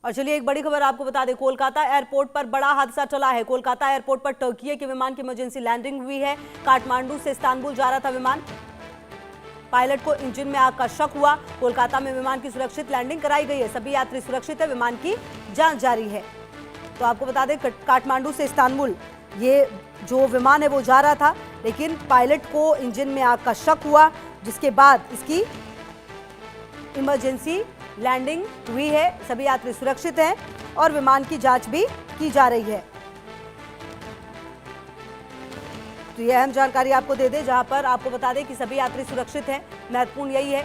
और चलिए एक बड़ी खबर आपको बता दें, कोलकाता एयरपोर्ट पर बड़ा हादसा टला है। कोलकाता एयरपोर्ट पर टर्की के विमान की इमरजेंसी लैंडिंग हुई है। काठमांडू से इस्तांबुल जा रहा था विमान। पायलट को इंजन में आग का शक हुआ। कोलकाता में विमान की सुरक्षित लैंडिंग कराई गई है। सभी यात्री सुरक्षित है। विमान की जांच जारी है। तो आपको बता दें, काठमांडू से इस्तांबुल ये जो विमान है वो जा रहा था, लेकिन पायलट को इंजन में आग का शक हुआ, जिसके बाद इसकी इमरजेंसी लैंडिंग हुई है। सभी यात्री सुरक्षित हैं और विमान की जांच भी की जा रही है। तो यह अहम जानकारी आपको दे दें, जहां पर आपको बता दें कि सभी यात्री सुरक्षित हैं। महत्वपूर्ण यही है,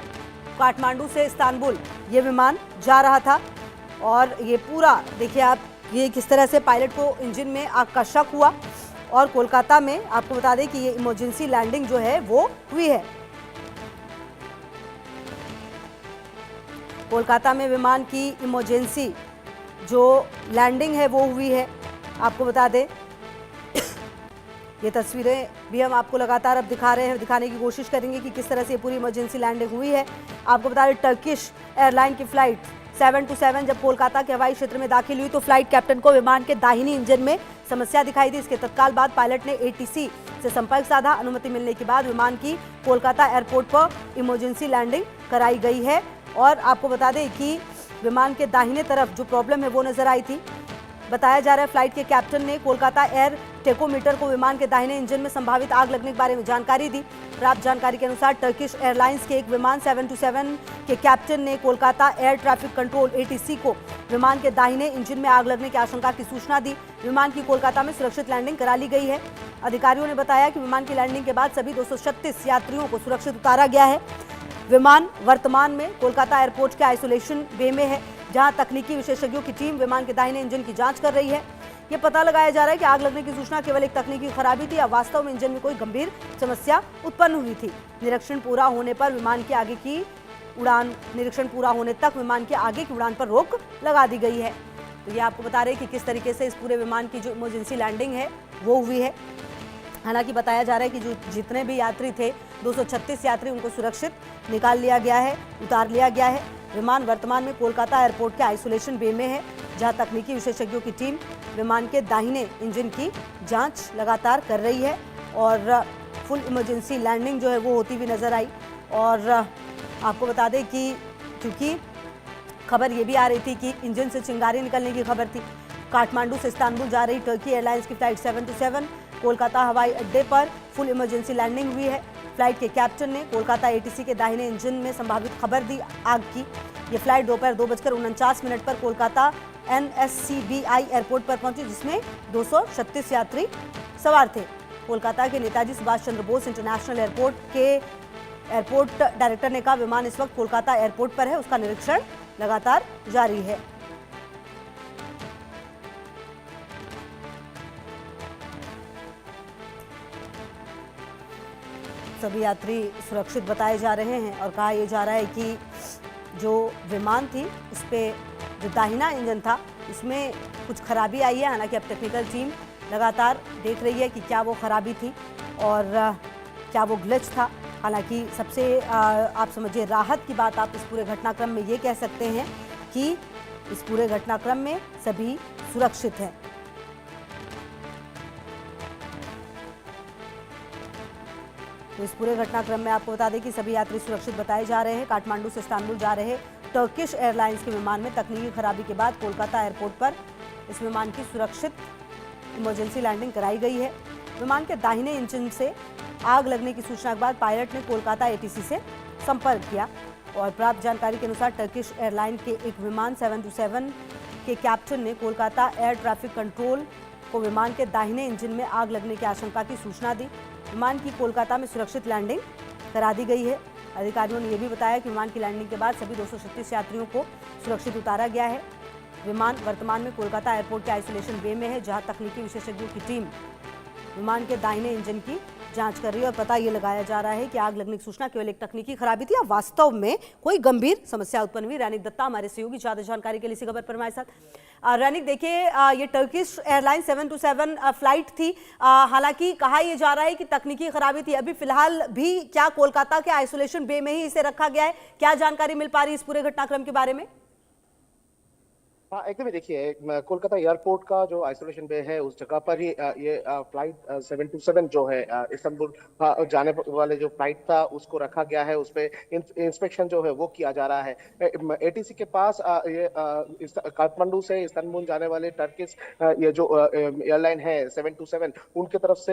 काठमांडू से इस्तांबुल ये विमान जा रहा था और ये पूरा देखिए आप, ये किस तरह से पायलट को इंजन में आग का शक हुआ और कोलकाता में आपको बता दें कि ये इमरजेंसी लैंडिंग जो है वो हुई है। कोलकाता में विमान की इमरजेंसी जो लैंडिंग है वो हुई है। आपको बता दें, ये तस्वीरें भी हम आपको लगातार अब दिखा रहे हैं, दिखाने की कोशिश करेंगे कि किस तरह से पूरी इमरजेंसी लैंडिंग हुई है। आपको बता दें, टर्किश एयरलाइन की फ्लाइट 727 जब कोलकाता के हवाई क्षेत्र में दाखिल हुई तो फ्लाइट कैप्टन को विमान के दाहिनी इंजन में समस्या दिखाई दी। इसके तत्काल बाद पायलट ने एटीसी से संपर्क साधा। अनुमति मिलने के बाद विमान की कोलकाता एयरपोर्ट पर इमरजेंसी लैंडिंग कराई गई है। और आपको बता दें कि विमान के दाहिने तरफ जो प्रॉब्लम है वो नजर आई थी। बताया जा रहा है, फ्लाइट के कैप्टन ने कोलकाता एयर टेकोमीटर को विमान के दाहिने इंजन में संभावित आग लगने के बारे में जानकारी दी। प्राप्त जानकारी के अनुसार टर्किश एयरलाइंस के एक विमान 727 के कैप्टन ने Kolkata air traffic control ATC को विमान के दाहिने इंजन में आग लगने की आशंका की सूचना दी। विमान की कोलकाता में सुरक्षित लैंडिंग करा ली गई है। अधिकारियों ने बताया कि विमान की लैंडिंग के बाद सभी 236 यात्रियों को सुरक्षित उतारा गया है। विमान वर्तमान में कोलकाता एयरपोर्ट के आइसोलेशन बे में है, जहां तकनीकी विशेषज्ञों की टीम विमान के दाहिने इंजन की जांच कर रही है। यह पता लगाया जा रहा है कि आग लगने की सूचना केवल एक तकनीकी खराबी थी या वास्तव में इंजन में कोई गंभीर समस्या उत्पन्न हुई थी। निरीक्षण पूरा होने पर विमान की आगे की उड़ान निरीक्षण पूरा होने तक विमान के आगे की उड़ान पर रोक लगा दी गई है। तो ये आपको बता रहे हैं कि किस तरीके से इस पूरे विमान की जो इमरजेंसी लैंडिंग है वो हुई है। हालांकि बताया जा रहा है कि जो जितने भी यात्री थे 236 यात्री, उनको सुरक्षित निकाल लिया गया है, उतार लिया गया है। विमान वर्तमान में कोलकाता एयरपोर्ट के आइसोलेशन बे में है, जहां तकनीकी विशेषज्ञों की टीम विमान के दाहिने इंजन की जांच लगातार कर रही है और फुल इमरजेंसी लैंडिंग जो है वो होती हुई नजर आई। और आपको बता दें कि क्योंकि खबर ये भी आ रही थी कि इंजन से चिंगारी निकलने की खबर थी। काठमांडू से इस्तांबुल जा रही टर्की एयरलाइंस की फ्लाइट 727 कोलकाता हवाई अड्डे पर फुल इमरजेंसी लैंडिंग हुई है। फ्लाइट के कैप्टन ने कोलकाता एटीसी के दाहिने इंजन में संभावित खबर दी आग की। ये फ्लाइट दोपहर 2:49 पर कोलकाता NSCBI एयरपोर्ट पर पहुंची, जिसमें 236 यात्री सवार थे। कोलकाता के नेताजी सुभाष चंद्र बोस इंटरनेशनल एयरपोर्ट के एयरपोर्ट डायरेक्टर ने कहा, विमान इस वक्त कोलकाता एयरपोर्ट पर है, उसका निरीक्षण लगातार जारी है। सभी यात्री सुरक्षित बताए जा रहे हैं और कहा यह जा रहा है कि जो विमान थी उस पर जो दाहिना इंजन था उसमें कुछ खराबी आई है। हालांकि अब टेक्निकल टीम लगातार देख रही है कि क्या वो खराबी थी और क्या वो ग्लिच था। हालांकि सबसे आप समझिए राहत की बात आप इस पूरे घटनाक्रम में ये कह सकते हैं कि इस पूरे घटनाक्रम में सभी सुरक्षित हैं। तो इस पूरे घटनाक्रम में आपको बता दें कि सभी यात्री सुरक्षित बताए जा रहे हैं। काठमांडू से इस्तांबुल जा रहे टर्किश एयरलाइंस के विमान में तकनीकी खराबी के बाद कोलकाता एयरपोर्ट पर इस विमान की सुरक्षित इमरजेंसी लैंडिंग कराई गई है। विमान के दाहिने इंजन से आग लगने की सूचना के बाद पायलट ने कोलकाता एटीसी से संपर्क किया और प्राप्त जानकारी के अनुसार टर्किश एयरलाइन के एक विमान 727 के कैप्टन ने कोलकाता एयर ट्रैफिक कंट्रोल को विमान के दाहिने इंजन में आग लगने की आशंका की सूचना दी। विमान की कोलकाता में सुरक्षित लैंडिंग करा दी गई है। अधिकारियों ने यह भी बताया कि विमान की लैंडिंग के बाद सभी 236 यात्रियों को सुरक्षित उतारा गया है। विमान वर्तमान में कोलकाता एयरपोर्ट के आइसोलेशन बे में है, जहां तकनीकी विशेषज्ञों की टीम विमान के दाहिने इंजन की जांच कर रही है और पता ये लगाया जा रहा है कि आग लगने की सूचना केवल एक तकनीकी खराबी थी या वास्तव में कोई गंभीर समस्या उत्पन्न हुई। रैनिक दत्ता हमारे सहयोगी, ज्यादा जानकारी के लिए इसी खबर पर हमारे साथ। रैनिक, देखिए ये टर्किश एयरलाइन 727 फ्लाइट थी। हालांकि कहा यह जा रहा है कि तकनीकी खराबी थी। अभी फिलहाल भी क्या कोलकाता के आइसोलेशन बे में ही इसे रखा गया है? क्या जानकारी मिल पा रही है इस पूरे घटनाक्रम के बारे में? हाँ, एकदम ही देखिए कोलकाता एयरपोर्ट का जो आइसोलेशन बे है उस जगह पर ही ये फ्लाइट 727 जो है इस्तांबुल जाने वाले जो फ्लाइट था उसको रखा गया है। उस पे इंस्पेक्शन जो है वो किया जा रहा है। एटीसी के पास ये काठमांडू से इस्तांबुल जाने वाले टर्किश ये जो एयरलाइन है 727 उनके तरफ से